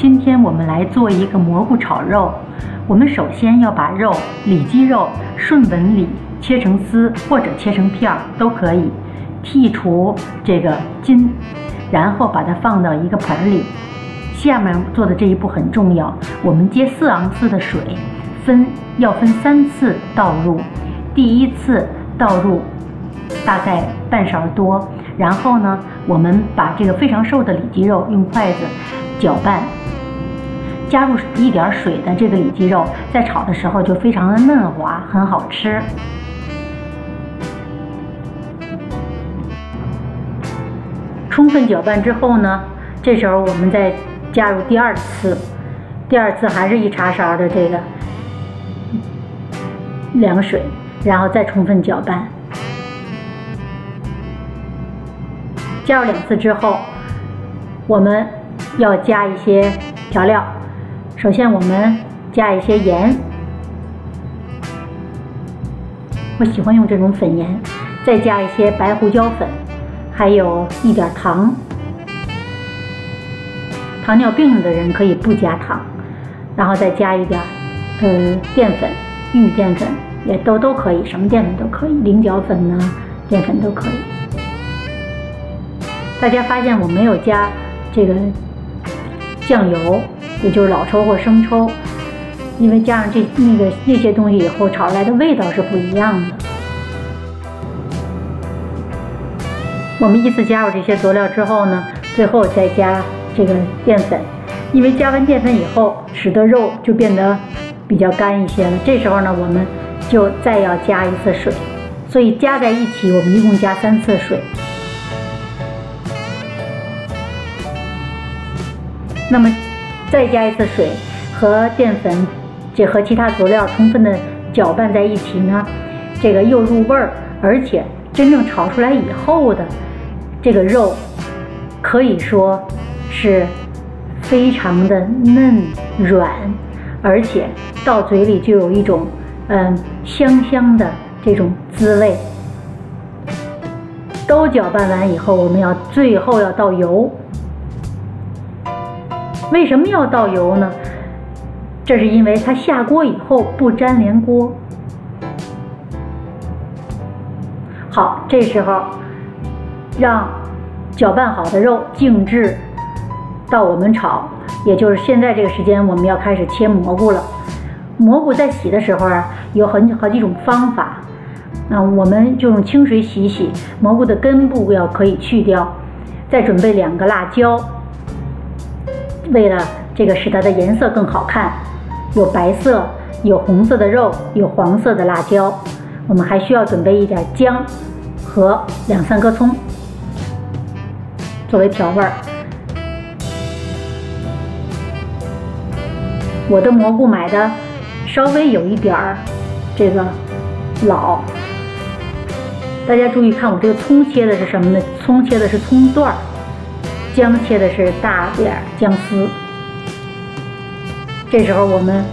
今天我们来做一个蘑菇炒肉。我们首先要把里脊肉顺纹理切成丝或者切成片都可以，剔除这个筋，然后把它放到一个盆里。下面做的这一步很重要，我们接4盎司的水，要分3次倒入。第1次倒入大概半勺多，然后呢，我们把这个非常瘦的里脊肉用筷子搅拌，加入一点水的这个里脊肉，在炒的时候就非常的嫩滑，很好吃。充分搅拌之后呢，这时候我们再加入第2次还是1茶勺的这个凉水，然后再充分搅拌。加入2次之后，我们要加一些调料。首先我们加一些盐，我喜欢用这种粉盐，再加一些白胡椒粉，还有一点糖。糖尿病的人可以不加糖，然后再加一点淀粉，玉米淀粉也都可以，什么淀粉都可以，菱角粉呢，淀粉都可以。大家发现我没有加这个酱油，也就是老抽或生抽，因为加上那些东西以后，炒出来的味道是不一样的。我们依次加入这些佐料之后呢，最后再加这个淀粉，因为加完淀粉以后，使得肉就变得比较干一些了。这时候呢，我们就再要加1次水，所以加在一起，我们一共加3次水。那么再加1次水和淀粉，和其他佐料充分的搅拌在一起呢，这个又入味儿，而且真正炒出来以后的这个肉，可以说是非常的嫩软，而且到嘴里就有一种香香的这种滋味。都搅拌完以后，我们最后要倒油。为什么要倒油呢？这是因为它下锅以后不粘连锅。好，这时候让搅拌好的肉静置到我们炒，也就是现在这个时间，我们要开始切蘑菇了。蘑菇在洗的时候有好几种方法，那我们就用清水洗洗，蘑菇的根部可以去掉，再准备2个辣椒。为了这个使它的颜色更好看，有白色、有红色的肉，有黄色的辣椒。我们还需要准备一点姜和2、3颗葱作为调味儿。我的蘑菇买的稍微有一点这个老，大家注意看我这个葱切的是什么呢？葱切的是葱段儿。姜切的是大点姜丝。这时候我们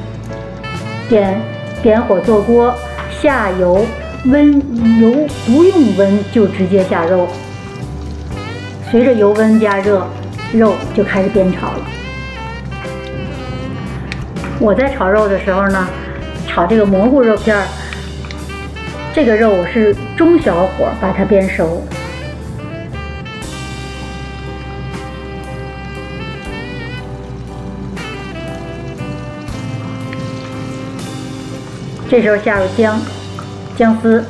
点火做锅，下油，油不用温就直接下肉，随着油温加热，肉就开始煸炒了。我在炒肉的时候呢，炒这个蘑菇肉片，这个肉我是中小火把它煸熟。这时候下入姜丝，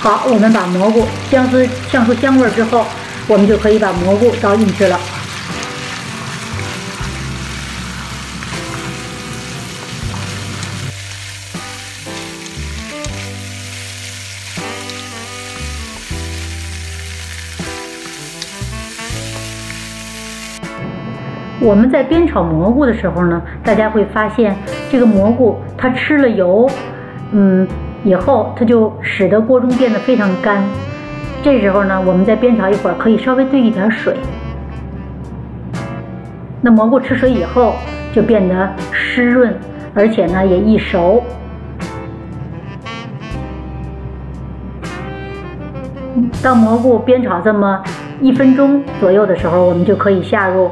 好，我们把蘑菇、姜丝呛出香味之后，我们就可以把蘑菇倒进去了。我们在煸炒蘑菇的时候呢，大家会发现这个蘑菇它吃了油，以后它就使得锅中变得非常干。这时候呢，我们再煸炒一会儿，可以稍微兑一点水。那蘑菇吃水以后，就变得湿润，而且呢也易熟。当蘑菇煸炒这么1分钟左右的时候，我们就可以下入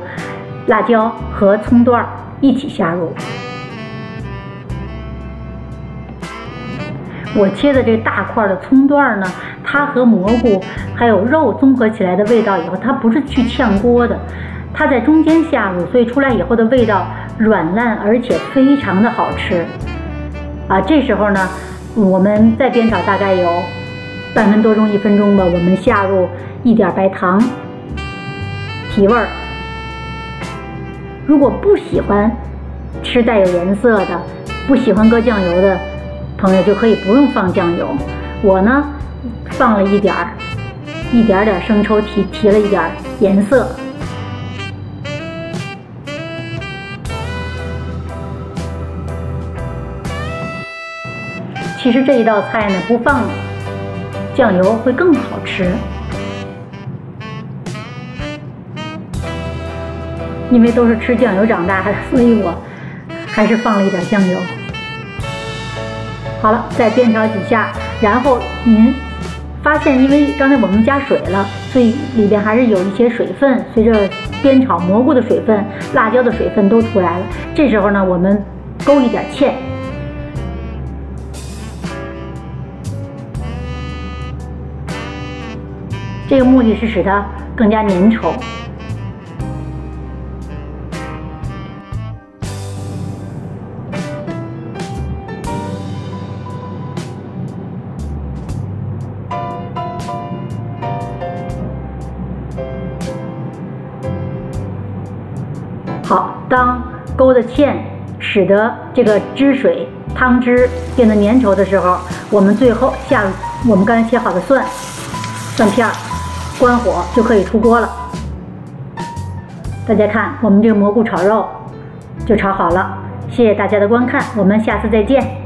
辣椒和葱段一起下入。我切的这大块的葱段呢，它和蘑菇还有肉综合起来的味道以后，它不是去炝锅的，它在中间下入，所以出来以后的味道软烂，而且非常的好吃。这时候呢，我们再煸炒大概有半分多钟、1分钟吧，我们下入一点白糖提味儿。如果不喜欢吃带有颜色的，不喜欢搁酱油的朋友就可以不用放酱油。我呢放了一点点生抽，提了一点颜色。其实这一道菜呢，不放酱油会更好吃，因为都是吃酱油长大的，所以我还是放了一点酱油。好了，再煸炒几下，然后您发现，因为刚才我们加水了，所以里边还是有一些水分，随着煸炒蘑菇的水分、辣椒的水分都出来了。这时候呢，我们勾一点芡，这个目的是使它更加粘稠。好，当勾的芡使得这个汁水、汤汁变得粘稠的时候，我们最后下入我们刚才切好的蒜片，关火就可以出锅了。大家看，我们这个蘑菇炒肉就炒好了。谢谢大家的观看，我们下次再见。